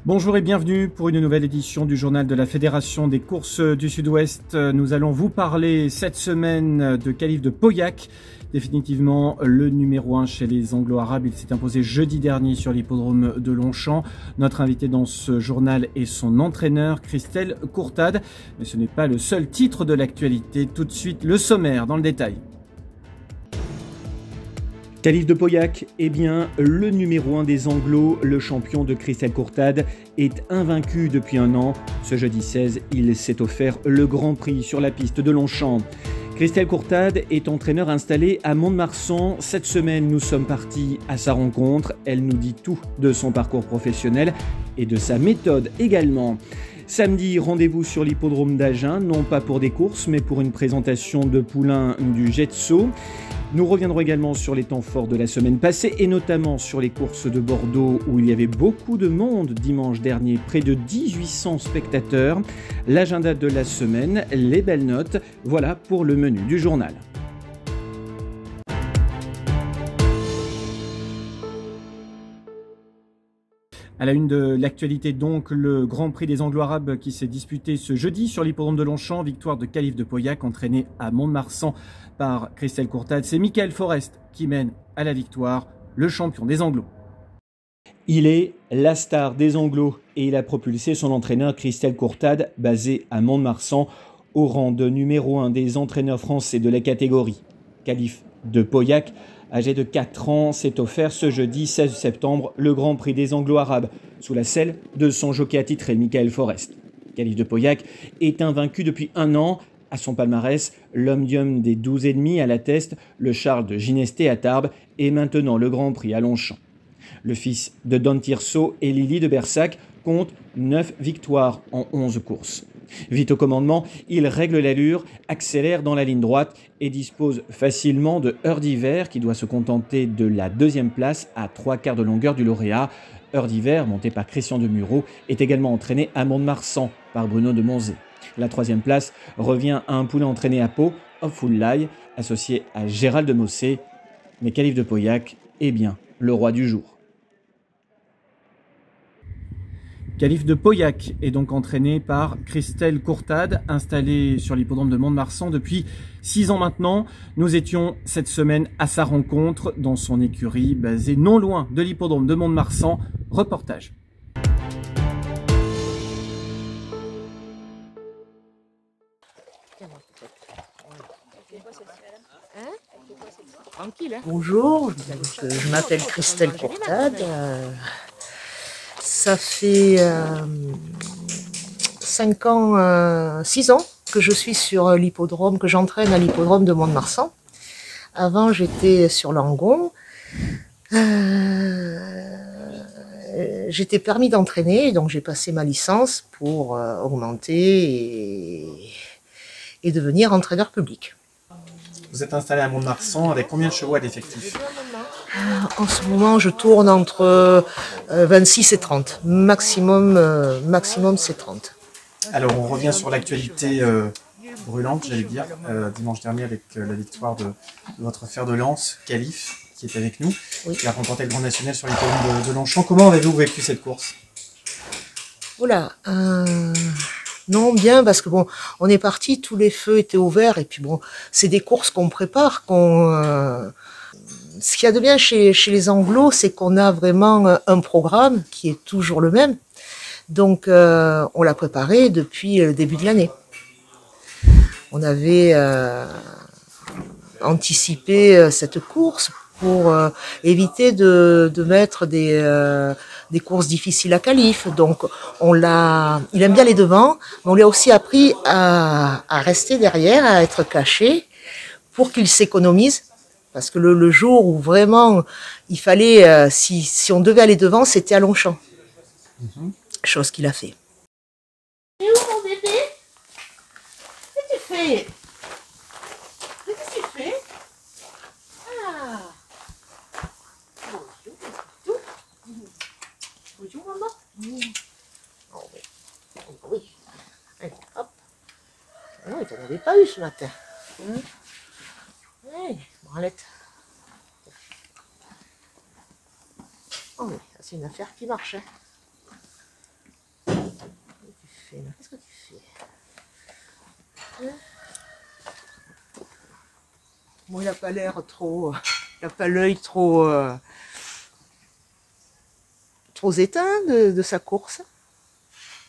Bonjour et bienvenue pour une nouvelle édition du journal de la Fédération des courses du Sud-Ouest. Nous allons vous parler cette semaine de Khalif de Pauillac. Définitivement le numéro 1 chez les Anglo-Arabes. Il s'est imposé jeudi dernier sur l'hippodrome de Longchamp. Notre invité dans ce journal est son entraîneur, Christelle Courtade. Mais ce n'est pas le seul titre de l'actualité. Tout de suite, le sommaire dans le détail. Khalif de Pauillac est bien le numéro 1 des Anglos. Le champion de Christelle Courtade est invaincu depuis un an. Ce jeudi 16, il s'est offert le Grand Prix sur la piste de Longchamp. Christelle Courtade est entraîneur installé à Mont-de-Marsan. Cette semaine, nous sommes partis à sa rencontre. Elle nous dit tout de son parcours professionnel et de sa méthode également. Samedi, rendez-vous sur l'hippodrome d'Agen, non pas pour des courses, mais pour une présentation de poulain du Jetso. Nous reviendrons également sur les temps forts de la semaine passée et notamment sur les courses de Bordeaux où il y avait beaucoup de monde dimanche dernier, près de 1800 spectateurs. L'agenda de la semaine, les belles notes, voilà pour le menu du journal. À la une de l'actualité donc, le Grand Prix des Anglo-Arabes qui s'est disputé ce jeudi sur l'hippodrome de Longchamp. Victoire de Khalif de Pauillac entraîné à Mont-de-Marsan par Christelle Courtade. C'est Michael Forest qui mène à la victoire, le champion des Anglos. Il est la star des Anglos et il a propulsé son entraîneur Christelle Courtade, basé à Mont-de-Marsan, au rang de numéro 1 des entraîneurs français de la catégorie. Khalif de Pauillac, âgé de 4 ans, s'est offert ce jeudi 16 septembre le Grand Prix des Anglo-Arabes, sous la selle de son jockey attitré Michael Forest. Khalif de Pauillac est invaincu depuis un an. À son palmarès, l'Omnium des 12,5 à la Teste, le Charles de Ginesté à Tarbes et maintenant le Grand Prix à Longchamp. Le fils de Don Tirso et Lily de Bersac compte 9 victoires en 11 courses. Vite au commandement, il règle l'allure, accélère dans la ligne droite et dispose facilement de Heure d'Hiver qui doit se contenter de la deuxième place à 3/4 de longueur du lauréat. Heure d'Hiver, monté par Christian de Muro, est également entraîné à Mont-de-Marsan par Bruno de Monzé. La troisième place revient à un poulain entraîné à Pau, Hopeful Lie, associé à Gérald de Mossé. Mais Khalif de Pauillac est bien le roi du jour. Khalif de Pauillac est donc entraîné par Christelle Courtade, installée sur l'hippodrome de Mont-de-Marsan depuis 6 ans maintenant. Nous étions cette semaine à sa rencontre dans son écurie basée non loin de l'hippodrome de Mont-de-Marsan. Reportage. Bonjour, je m'appelle Christelle Courtade. Ça fait 5 ans, 6 ans que je suis sur l'hippodrome, que j'entraîne à l'hippodrome de Mont-de-Marsan. Avant, j'étais sur Langon. J'étais permis d'entraîner, donc j'ai passé ma licence pour augmenter et devenir entraîneur public. Vous êtes installé à Mont-de-Marsan avec combien de chevaux à l'effectif ? En ce moment, je tourne entre 26 et 30. Maximum c'est 30. Alors, on revient sur l'actualité brûlante, j'allais dire, dimanche dernier avec la victoire de votre fer de lance, Khalif, qui est avec nous, Oui. qui a remporté le Grand National sur l'hippodrome de Longchamp. Comment avez-vous vécu cette course ? Voilà. Non, bien, parce que bon, on est parti, tous les feux étaient ouverts, et puis bon, c'est des courses qu'on prépare, ce qu'il y a de bien chez les Anglos, c'est qu'on a vraiment un programme qui est toujours le même. Donc, on l'a préparé depuis le début de l'année. On avait anticipé cette course pour éviter de mettre des courses difficiles à Khalif. Donc, il aime bien les devants, mais on lui a aussi appris à rester derrière, à être caché, pour qu'il s'économise. Parce que le jour où vraiment il fallait, si on devait aller devant, c'était à Longchamp. Chose qu'il a fait. Et où mon bébé? Qu'est-ce que tu fais? Qu'est-ce que tu fais? Ah! Bonjour, bonjour maman. Oh oui. Oh, oui. Allez, hop. Non, il t'en avait pas eu ce matin. Oui, branlette. Oh oui, c'est une affaire qui marche. Hein. fais là? Qu'est-ce que tu fais? Bon, il n'a pas l'air trop... Il n'a pas l'œil trop éteint de sa course.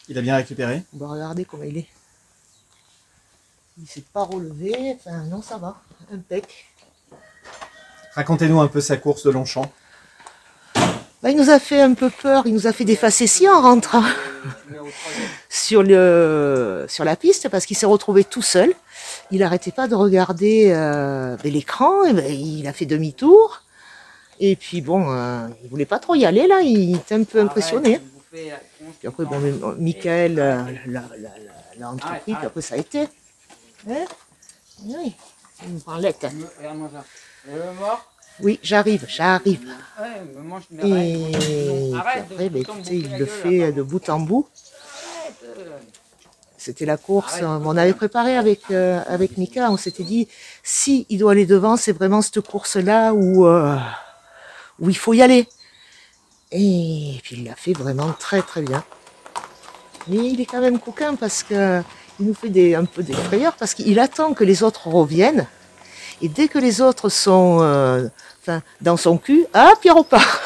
Il a bien récupéré? On va regarder comment il est. Il ne s'est pas relevé. Enfin, non, ça va. Impec. Racontez-nous un peu sa course de Longchamp. Bah, il nous a fait un peu peur. Il nous a fait des facéties en rentrant sur la piste parce qu'il s'est retrouvé tout seul. Il n'arrêtait pas de regarder l'écran. Il a fait demi-tour. Et puis bon, il voulait pas trop y aller là. Il était un peu impressionné. Puis après, bon, Michael l'a entrepris. Puis après, ça a été. Hein? Oui, il me prend l'être. Oui, j'arrive. Et puis après, écoutez, il le fait de bout en bout. C'était la course, on avait préparé avec Mika, on s'était dit, si il doit aller devant, c'est vraiment cette course-là où il faut y aller. Et puis il l'a fait vraiment très très bien. Mais il est quand même coquin parce que il nous fait un peu des frayeurs parce qu'il attend que les autres reviennent. Et dès que les autres sont dans son cul, ah, puis il repart.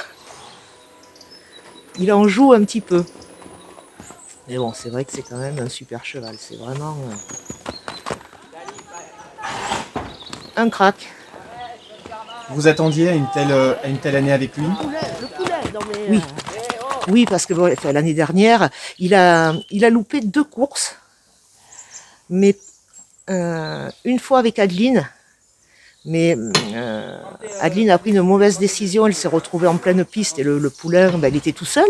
Il en joue un petit peu. Mais bon, c'est vrai que c'est quand même un super cheval. C'est vraiment un crack. Vous attendiez à une telle année avec lui? Oui. Oui, parce que bon, l'année dernière, il a loupé 2 courses. Mais une fois avec Adeline. Mais Adeline a pris une mauvaise décision. Elle s'est retrouvée en pleine piste et le poulain, il était tout seul.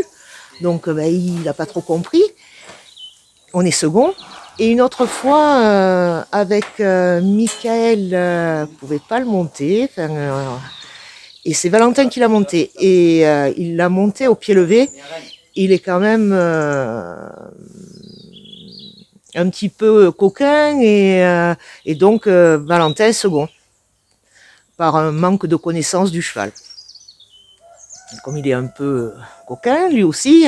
Donc il n'a pas trop compris. On est second. Et une autre fois, avec Michael, ne pouvait pas le monter. Et c'est Valentin qui l'a monté. Et il l'a monté au pied levé. Il est quand même un petit peu coquin. Et donc Valentin est second. Par un manque de connaissance du cheval. Comme il est un peu coquin, lui aussi,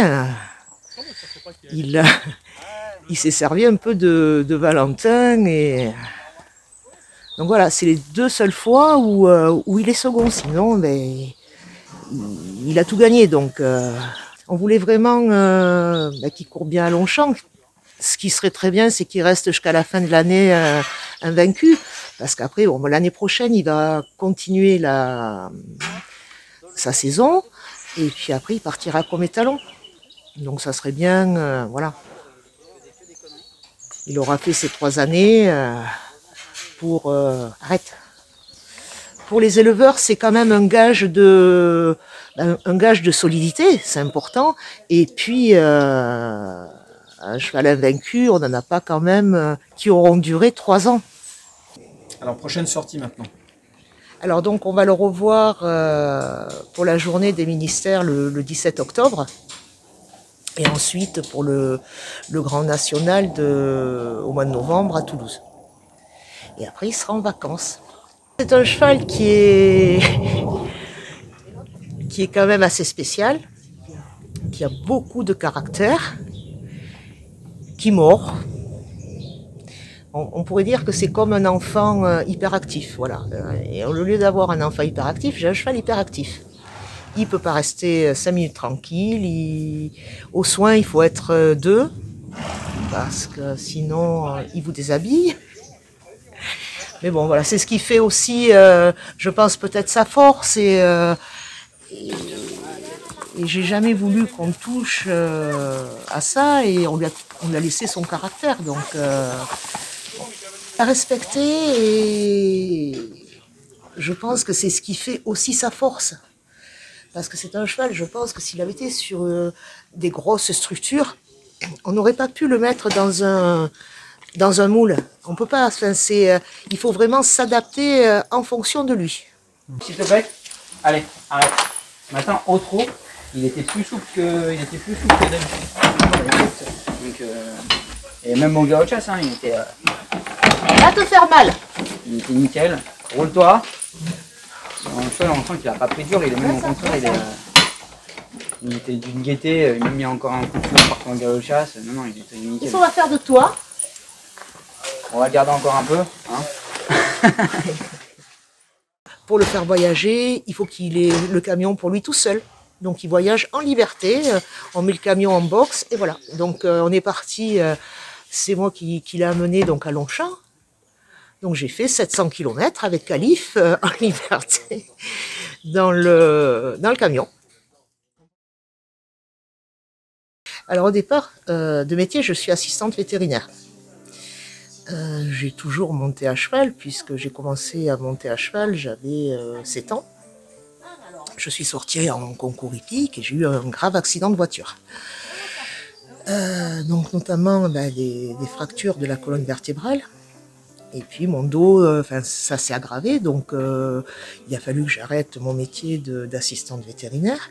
il s'est servi un peu de Valentin. Et donc voilà, c'est les 2 seules fois où il est second. Sinon, il a tout gagné. Donc on voulait vraiment qu'il court bien à Longchamp. Ce qui serait très bien, c'est qu'il reste jusqu'à la fin de l'année invaincu. Parce qu'après, bon, l'année prochaine, il va continuer sa saison. Et puis après, il partira comme étalon. Donc ça serait bien, voilà. Il aura fait ces 3 années pour... arrête. Pour les éleveurs, c'est quand même un gage de solidité, c'est important. Et puis, un cheval invaincu, on n'en a pas quand même qui auront duré 3 ans. Alors, prochaine sortie maintenant. Alors donc, on va le revoir pour la journée des ministères le 17 octobre. Et ensuite pour le Grand National au mois de novembre à Toulouse. Et après, il sera en vacances. C'est un cheval qui est quand même assez spécial, qui a beaucoup de caractère, qui mord. On pourrait dire que c'est comme un enfant hyperactif, voilà. Et au lieu d'avoir un enfant hyperactif, j'ai un cheval hyperactif. Il peut pas rester 5 minutes tranquille. Aux soins, il faut être 2, parce que sinon, il vous déshabille. Mais bon, voilà, c'est ce qui fait aussi, je pense, peut-être sa force. Et j'ai jamais voulu qu'on touche à ça, et on lui a laissé son caractère. Donc, à respecter, et je pense que c'est ce qui fait aussi sa force. Parce que c'est un cheval, je pense que s'il avait été sur des grosses structures, on n'aurait pas pu le mettre dans un moule. On peut pas, il faut vraiment s'adapter en fonction de lui. S'il te plaît, allez, arrête. Maintenant, au trot, il était plus souple que d'habitude. Donc, et même au Gauchas, hein, il était... Va te faire mal. Il était nickel. Roule-toi. Le cheval, on sent qu'il a pas pris dur, il est même au contraire, il est... Il était d'une gaieté, il m'a mis encore un coup de feu par contre de chasse. Non, il était nickel. Qu'est-ce qu'on va faire de toi? On va le garder encore un peu. Hein. Pour le faire voyager, il faut qu'il ait le camion pour lui tout seul. Donc il voyage en liberté, on met le camion en box et voilà. Donc on est parti, c'est moi qui l'ai amené donc à Longchamp. Donc j'ai fait 700 km avec Calif en liberté dans le camion. Alors au départ de métier, je suis assistante vétérinaire. J'ai toujours monté à cheval puisque j'ai commencé à monter à cheval, j'avais 7 ans. Je suis sortie en concours hippique et j'ai eu un grave accident de voiture. Donc notamment des fractures de la colonne vertébrale. Et puis mon dos, ça s'est aggravé, donc il a fallu que j'arrête mon métier d'assistante vétérinaire.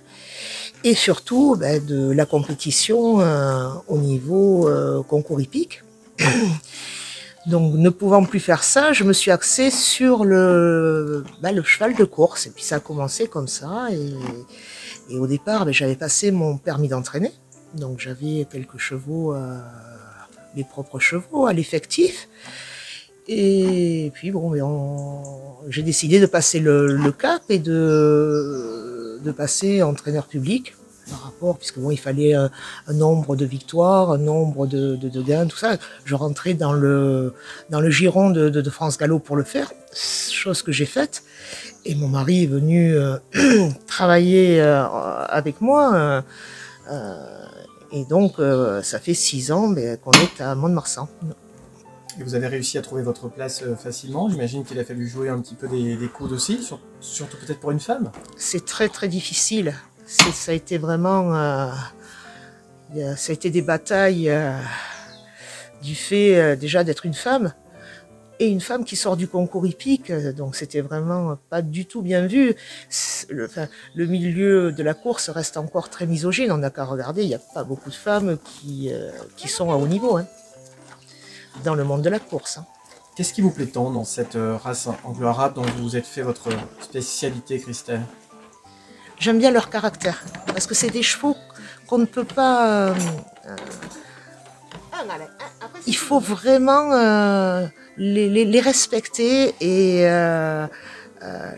Et surtout de la compétition au niveau concours hippique. Donc, ne pouvant plus faire ça, je me suis axée sur le cheval de course. Et puis, ça a commencé comme ça. Et au départ, j'avais passé mon permis d'entraîner. Donc, j'avais quelques chevaux, mes propres chevaux à l'effectif. Et puis, bon, j'ai décidé de passer le cap et de passer entraîneur public. Par rapport, puisque bon, il fallait un nombre de victoires, un nombre de gains, tout ça. Je rentrais dans le giron de France Gallo pour le faire, chose que j'ai faite. Et mon mari est venu travailler avec moi. Et donc, ça fait 6 ans qu'on est à Mont-de-Marsan. Et vous avez réussi à trouver votre place facilement. J'imagine qu'il a fallu jouer un petit peu des coudes aussi, surtout peut-être pour une femme. C'est très très difficile. Ça a été vraiment, ça a été des batailles du fait déjà d'être une femme et une femme qui sort du concours hippique, donc c'était vraiment pas du tout bien vu. Le milieu de la course reste encore très misogyne, on n'a qu'à regarder, il n'y a pas beaucoup de femmes qui sont à haut niveau hein, dans le monde de la course. Hein. Qu'est-ce qui vous plaît tant dans cette race anglo-arabe dont vous vous êtes fait votre spécialité, Christelle? J'aime bien leur caractère, parce que c'est des chevaux qu'on ne peut pas... il faut vraiment les respecter et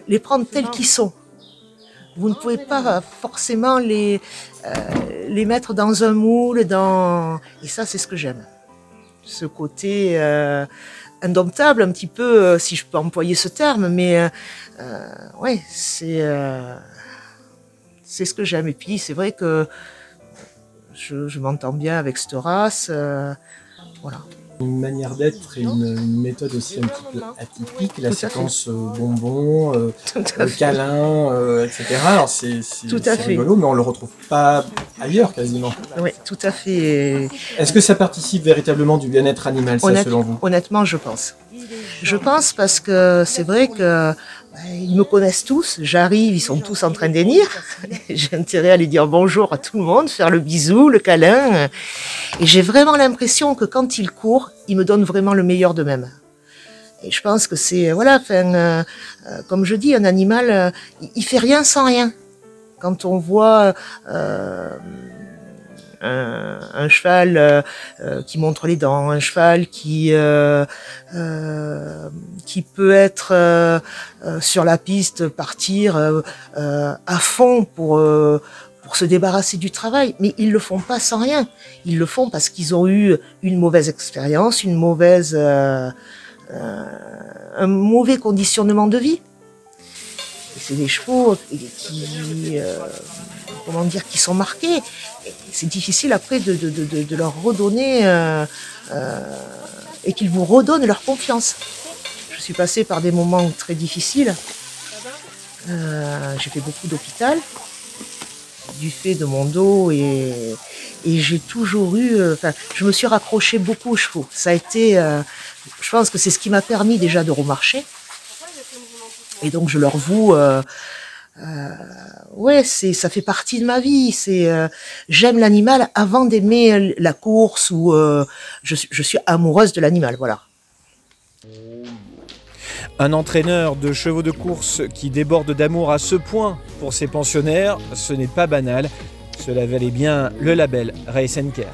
les prendre tels qu'ils sont. Vous ne pouvez pas forcément les mettre dans un moule, et ça c'est ce que j'aime. Ce côté indomptable un petit peu, si je peux employer ce terme, mais ouais, c'est ce que j'aime. Et puis, c'est vrai que je m'entends bien avec cette race. Voilà. Une manière d'être et une méthode aussi un petit peu atypique. La séquence bonbons, câlin, etc. Alors, c'est rigolo, mais on ne le retrouve pas ailleurs quasiment. Oui, tout à fait. Est-ce que ça participe véritablement du bien-être animal, ça, selon vous? Honnêtement, je pense. Je pense parce que c'est vrai que ils me connaissent tous, j'arrive, ils sont tous en train d'hennir. J'ai intérêt à les dire bonjour à tout le monde, faire le bisou, le câlin. Et j'ai vraiment l'impression que quand ils courent, ils me donnent vraiment le meilleur d'eux-mêmes. Et je pense que c'est, voilà, comme je dis, un animal, il fait rien sans rien. Quand on voit un cheval qui montre les dents, un cheval qui peut être sur la piste, partir à fond pour se débarrasser du travail, mais ils le font pas sans rien. Ils le font parce qu'ils ont eu une mauvaise expérience, un mauvais conditionnement de vie. C'est des chevaux qui sont marqués. C'est difficile après de leur redonner et qu'ils vous redonnent leur confiance. Je suis passée par des moments très difficiles. J'ai fait beaucoup d'hôpital du fait de mon dos et j'ai toujours eu. Je me suis raccrochée beaucoup aux chevaux. Ça a été. Je pense que c'est ce qui m'a permis déjà de remarcher. Et donc je leur voue. Ouais, ça fait partie de ma vie. J'aime l'animal avant d'aimer la course ou je suis amoureuse de l'animal, voilà. Un entraîneur de chevaux de course qui déborde d'amour à ce point pour ses pensionnaires, ce n'est pas banal. Ce Cela valait bien le label Race & Care.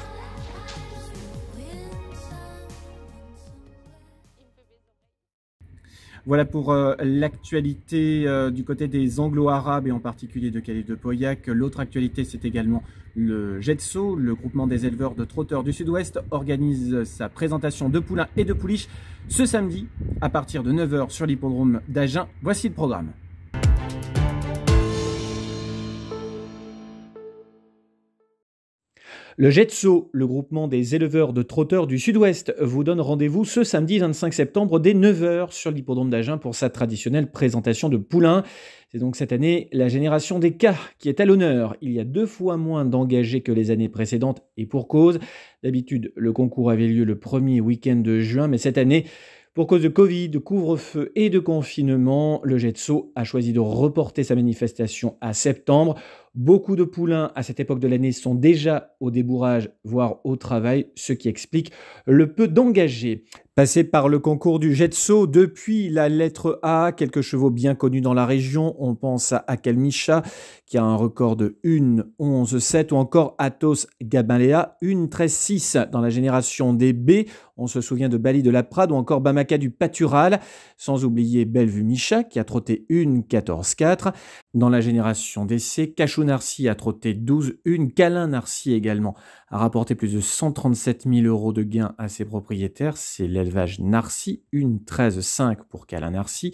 Voilà pour l'actualité du côté des Anglo-Arabes et en particulier de Calif de Pauillac. L'autre actualité, c'est également le GETSO, le groupement des éleveurs de trotteurs du Sud-Ouest, organise sa présentation de poulains et de pouliches ce samedi à partir de 9 h sur l'hippodrome d'Agen. Voici le programme. Le GETSO, le groupement des éleveurs de trotteurs du Sud-Ouest, vous donne rendez-vous ce samedi 25 septembre dès 9 h sur l'hippodrome d'Agen pour sa traditionnelle présentation de poulains. C'est donc cette année la génération des K qui est à l'honneur. Il y a 2 fois moins d'engagés que les années précédentes et pour cause. D'habitude, le concours avait lieu le premier week-end de juin, mais cette année, pour cause de Covid, de couvre-feu et de confinement, le GETSO a choisi de reporter sa manifestation à septembre. Beaucoup de poulains à cette époque de l'année sont déjà au débourrage, voire au travail, ce qui explique le peu d'engagés. Passé par le concours du GETSO, depuis la lettre A, quelques chevaux bien connus dans la région. On pense à Akelmisha, qui a un record de 1-11-7, ou encore Athos Gabalea, 1-13-6 dans la génération des B. On se souvient de Bali de la Prade, ou encore Bamaka du Patural, sans oublier Bellevue Micha, qui a trotté 1-14-4. Dans la génération des C, Cachou Narcy a trotté 12-1, Calin Narcy également a rapporté plus de 137 000 € de gains à ses propriétaires. C'est l'élevage Narcy, 1-13-5 pour Calin Narcy.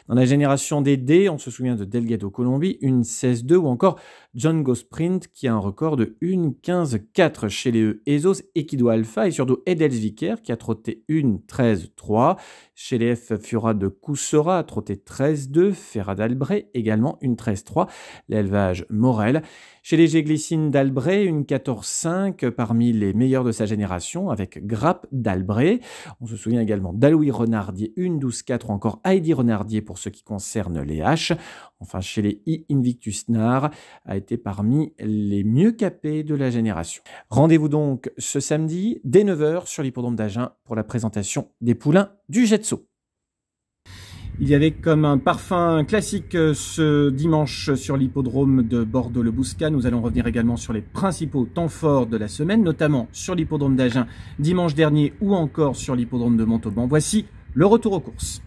Dans la génération des D, on se souvient de Delgado Colombie, 1-16-2, ou encore John Go Sprint qui a un record de 1-15-4 chez les E. Ezos, Equido Alpha et surtout Edels Vicaire qui a trotté 1-13-3. Chez les F, Fura de Coussera a trotté 13-2, Ferrat d'Albret également 1-13-3, l'élevage Morel. Chez les G Glycine d'Albret, 1-14-5 parmi les meilleurs de sa génération avec Grappe d'Albret. On se souvient également d'Aloui Renardier, 1-12-4 ou encore Heidi Renardier pour ce qui concerne les H. Enfin, chez les I, Invictus Nar a été parmi les mieux capés de la génération. Rendez-vous donc ce samedi dès 9 h sur l'hippodrome d'Agen pour la présentation des poulains du GETSO. Il y avait comme un parfum classique ce dimanche sur l'hippodrome de Bordeaux-le-Bouscat. Nous allons revenir également sur les principaux temps forts de la semaine, notamment sur l'hippodrome d'Agen dimanche dernier ou encore sur l'hippodrome de Montauban. Voici le retour aux courses.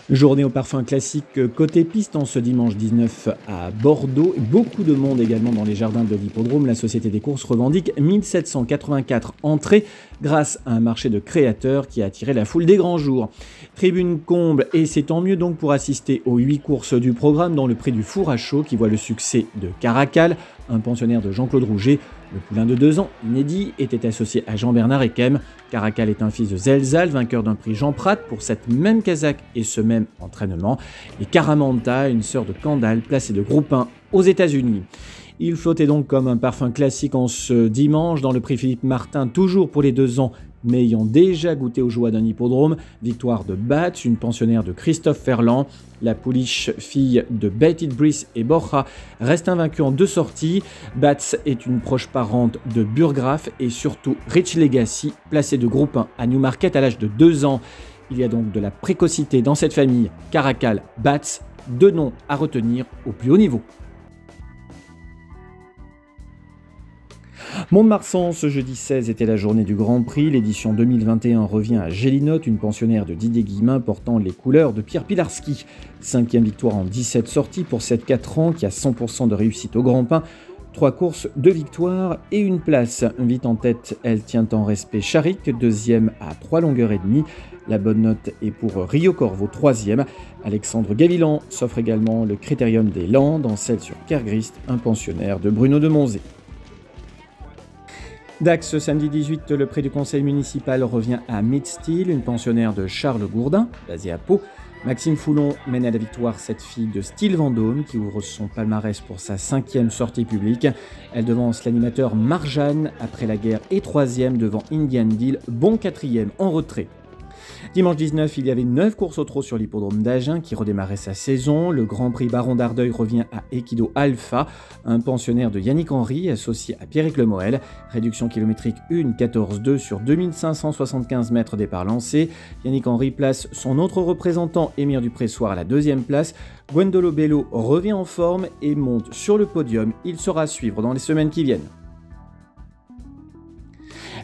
Journée au parfum classique côté piste en ce dimanche 19 à Bordeaux. Beaucoup de monde également dans les jardins de l'hippodrome. La Société des courses revendique 1784 entrées grâce à un marché de créateurs qui a attiré la foule des grands jours. Tribune comble et c'est tant mieux donc pour assister aux 8 courses du programme dans le prix du Four à Chaud qui voit le succès de Caracal, un pensionnaire de Jean-Claude Rouget. Le poulain de 2 ans, inédit, était associé à Jean-Bernard Ekem. Caracal est un fils de Zelzal, vainqueur d'un prix Jean Prat pour cette même casaque et ce même entraînement. Et Caramanta, une sœur de Candale, placée de groupe 1 aux États-Unis. Il flottait donc comme un parfum classique en ce dimanche dans le prix Philippe Martin, toujours pour les 2 ans, mais ayant déjà goûté aux joies d'un hippodrome. Victoire de Bats, une pensionnaire de Christophe Ferland. La pouliche fille de Betty Brice et Borja reste invaincue en 2 sorties. Bats est une proche parente de Burgraff et surtout Rich Legacy, placé de groupe 1 à Newmarket à l'âge de 2 ans. Il y a donc de la précocité dans cette famille. Caracal, Bats, 2 noms à retenir au plus haut niveau. Mont-de-Marsan, ce jeudi 16 était la journée du Grand Prix. L'édition 2021 revient à Gélinotte, une pensionnaire de Didier Guillemin portant les couleurs de Pierre Pilarski. 5e victoire en 17 sorties pour cette 4 ans qui a 100% de réussite au Grand Pain. 3 courses, 2 victoires et une place. Vite en tête, elle tient en respect Charik, 2e à 3 longueurs et demie. La bonne note est pour Rio Corvo, 3e. Alexandre Gavilan s'offre également le Critérium des Landes en selle sur Kergrist, un pensionnaire de Bruno de Monzé. Dax, samedi 18, le prix du conseil municipal revient à Midsteel, une pensionnaire de Charles Gourdin, basée à Pau. Maxime Foulon mène à la victoire cette fille de Style Vendôme qui ouvre son palmarès pour sa 5e sortie publique. Elle devance l'animateur Marjane après la guerre et 3e devant Indian Deal, bon 4e en retrait. Dimanche 19, il y avait 9 courses au trot sur l'hippodrome d'Agen qui redémarrait sa saison. Le Grand Prix Baron d'Ardeuil revient à Equido Alpha, un pensionnaire de Yannick Henry associé à Pierrick Lemoel. Réduction kilométrique 1, 14,2 sur 2575 mètres départ lancé. Yannick Henry place son autre représentant, Émir Dupressoir, à la 2e place. Gwendolo Bello revient en forme et monte sur le podium. Il sera à suivre dans les semaines qui viennent.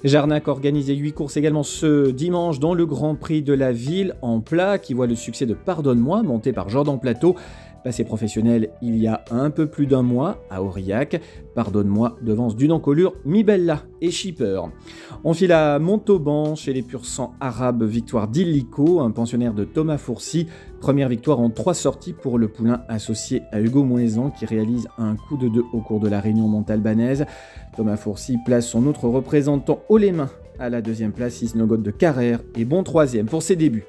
Jarnac organisait 8 courses également ce dimanche dans le Grand Prix de la ville en plat qui voit le succès de Pardonne-moi monté par Jordan Plateau. Passé professionnel il y a un peu plus d'un mois à Aurillac. Pardonne-moi devance d'une encolure, Mibella et Shipper. On file à Montauban chez les pur sang arabes, victoire d'Illico, un pensionnaire de Thomas Fourcy. Première victoire en 3 sorties pour le poulain associé à Hugo Moisan qui réalise un coup de 2 au cours de la réunion montalbanaise. Thomas Fourcy place son autre représentant haut les mains à la 2e place, Isnogot de Carrère et bon 3e pour ses débuts.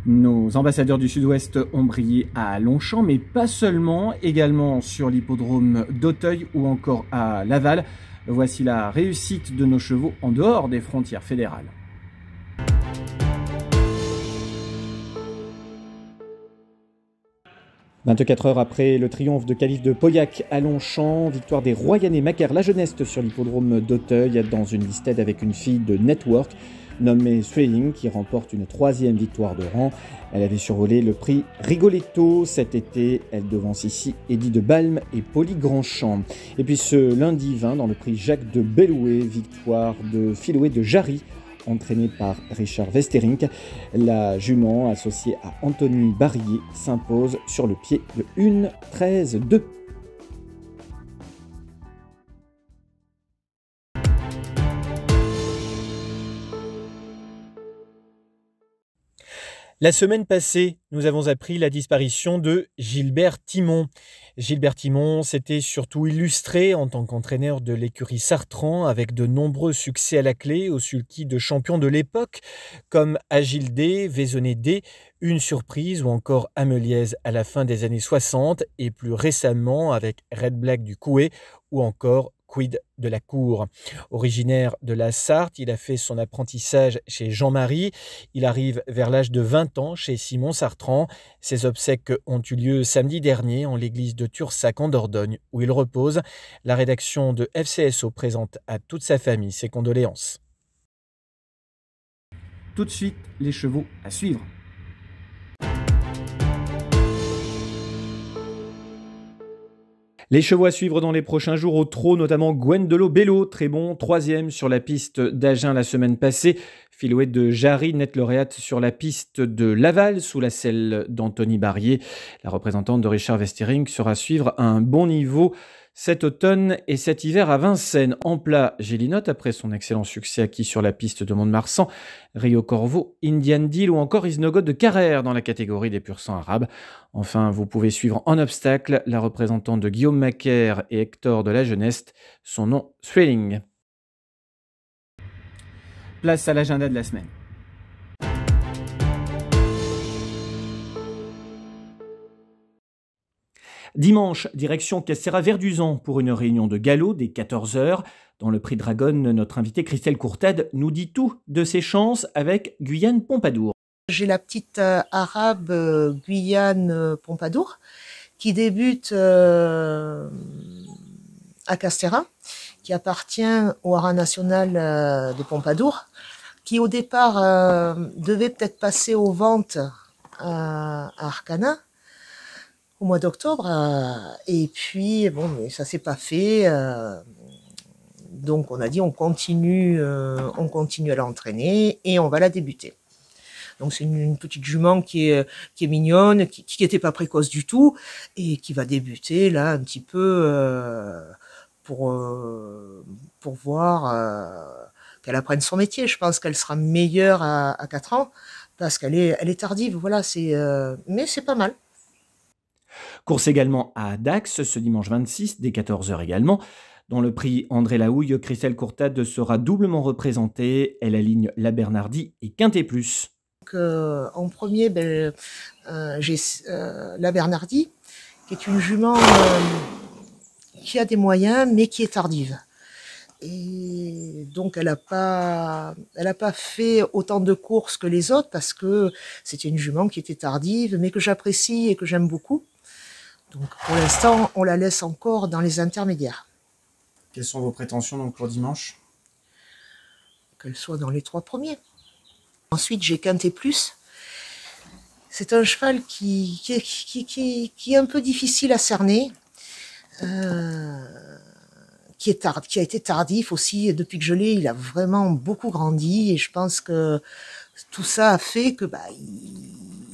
Nos ambassadeurs du Sud-Ouest ont brillé à Longchamp, mais pas seulement, également sur l'hippodrome d'Auteuil ou encore à Laval. Voici la réussite de nos chevaux en dehors des frontières fédérales. « 24 heures après le triomphe de Calife de Pauillac à Longchamp, victoire des Royanais Macaire la jeunesse sur l'hippodrome d'Auteuil dans une listade avec une fille de Network nommée Swelling qui remporte une 3e victoire de rang. Elle avait survolé le prix Rigoletto cet été. Elle devance ici Eddie de Balme et Polly Grandchamp. Et puis ce lundi 20 dans le prix Jacques de Bellouet, victoire de Philoé de Jarry entraînée par Richard Westerink. La jument associée à Anthony Barrier s'impose sur le pied de 1,13,2. La semaine passée, nous avons appris la disparition de Gilbert Timon. Gilbert Timon s'était surtout illustré en tant qu'entraîneur de l'écurie Sartran avec de nombreux succès à la clé au sulky de champions de l'époque comme Agile D, Vaisonnet D, Une Surprise ou encore Ameliez à la fin des années 60 et plus récemment avec Red Black du Coué ou encore Quid de la Cour. Originaire de la Sarthe, il a fait son apprentissage chez Jean-Marie. Il arrive vers l'âge de 20 ans chez Simon Sartran. Ses obsèques ont eu lieu samedi dernier en l'église de Tursac en Dordogne où il repose. La rédaction de FCSO présente à toute sa famille ses condoléances. Tout de suite, les chevaux à suivre. Les chevaux à suivre dans les prochains jours au trot, notamment Gwendolo Bello, très bon, 3e sur la piste d'Agen la semaine passée. Philoé de Jarry, net lauréate sur la piste de Laval, sous la selle d'Anthony Barrier. La représentante de Richard Westerink sera à suivre à un bon niveau cet automne et cet hiver à Vincennes. En plat, Gélinote, après son excellent succès acquis sur la piste de Mont-de-Marsan, Rio Corvo, Indian Deal ou encore Isnogot de Carrère dans la catégorie des pur sang arabes. Enfin, vous pouvez suivre en obstacle la représentante de Guillaume Macaire et Hector de la Jeunesse, son nom Swelling. Place à l'agenda de la semaine. Dimanche, direction Castéra-Verduzan pour une réunion de galop dès 14h. Dans le prix Dragon, notre invité Christelle Courtade nous dit tout de ses chances avec Guyane Pompadour. J'ai la petite arabe Guyane Pompadour qui débute à Castéra, qui appartient au haras national de Pompadour, qui au départ devait peut-être passer aux ventes à Arcana au mois d'octobre, et puis bon, mais ça s'est pas fait, donc on a dit on continue à l'entraîner et on va la débuter. Donc c'est une petite jument qui est mignonne, qui était pas précoce du tout et qui va débuter là un petit peu pour voir qu'elle apprenne son métier. Je pense qu'elle sera meilleure à 4 ans parce qu'elle est tardive. Voilà, mais c'est pas mal. Course également à Dax ce dimanche 26 dès 14h également. Dans le prix André Lahouille, Christelle Courtade sera doublement représentée. Elle aligne la Bernardi et Quintet Plus. Donc, en premier, j'ai la Bernardi, qui est une jument qui a des moyens, mais qui est tardive. Et donc elle a pas fait autant de courses que les autres parce que c'était une jument qui était tardive, mais que j'apprécie et que j'aime beaucoup. Donc pour l'instant, on la laisse encore dans les intermédiaires. Quelles sont vos prétentions donc pour dimanche? Qu'elle soit dans les 3 premiers. Ensuite, j'ai Quintet Plus. C'est un cheval qui est un peu difficile à cerner. Qui a été tardif aussi, et depuis que je l'ai, il a vraiment beaucoup grandi, et je pense que tout ça a fait que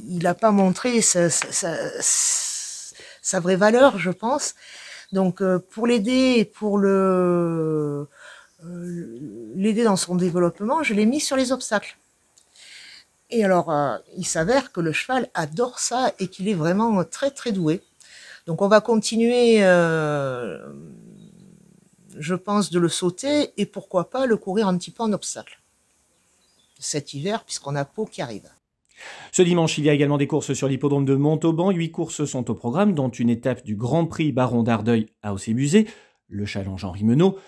il n'a pas montré sa vraie valeur, je pense. Donc pour l'aider et pour l'aider dans son développement, je l'ai mis sur les obstacles. Et alors il s'avère que le cheval adore ça et qu'il est vraiment très très doué. Donc on va continuer je pense, de le sauter et pourquoi pas le courir un petit peu en obstacle cet hiver, puisqu'on a Pau qui arrive. Ce dimanche, il y a également des courses sur l'hippodrome de Montauban. 8 courses sont au programme, dont une étape du Grand Prix Baron d'Ardeuil à Haussay-Buzet, le challenge Henri Menot,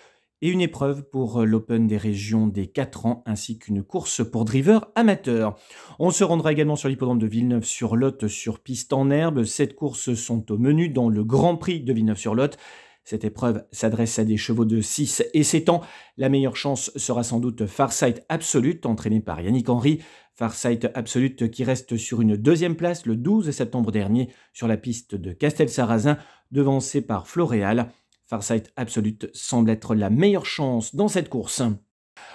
et une épreuve pour l'Open des régions des 4 ans, ainsi qu'une course pour driver amateur. On se rendra également sur l'hippodrome de Villeneuve-sur-Lot sur piste en herbe. 7 courses sont au menu dans le Grand Prix de Villeneuve-sur-Lot. Cette épreuve s'adresse à des chevaux de 6 et 7 ans. La meilleure chance sera sans doute Farsight Absolute, entraîné par Yannick Henry. Farsight Absolute qui reste sur une 2e place le 12 septembre dernier sur la piste de Castel-Sarrazin, devancé par Floréal. Farsight Absolute semble être la meilleure chance dans cette course.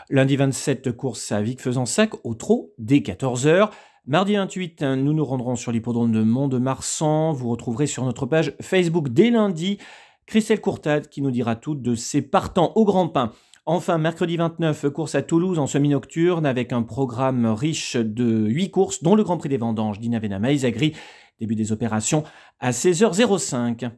Lundi 27, course à Vic-Fezensac au trot dès 14h. Mardi 28, nous nous rendrons sur l'hippodrome de Mont-de-Marsan. Vous retrouverez sur notre page Facebook dès lundi Christelle Courtade qui nous dira tout de ses partants au Grand Pain. Enfin, mercredi 29, course à Toulouse en semi-nocturne avec un programme riche de 8 courses, dont le Grand Prix des Vendanges d'Inavena Maïzagri. Début des opérations à 16h05.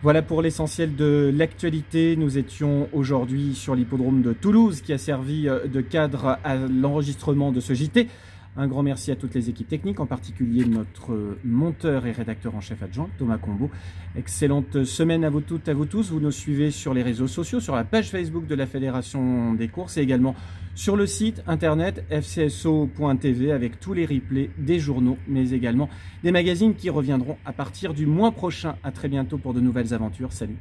Voilà pour l'essentiel de l'actualité. Nous étions aujourd'hui sur l'hippodrome de Toulouse qui a servi de cadre à l'enregistrement de ce JT. Un grand merci à toutes les équipes techniques, en particulier notre monteur et rédacteur en chef adjoint, Thomas Combeau. Excellente semaine à vous toutes, à vous tous. Vous nous suivez sur les réseaux sociaux, sur la page Facebook de la Fédération des courses et également sur le site internet fcso.tv avec tous les replays des journaux, mais également des magazines qui reviendront à partir du mois prochain. À très bientôt pour de nouvelles aventures. Salut!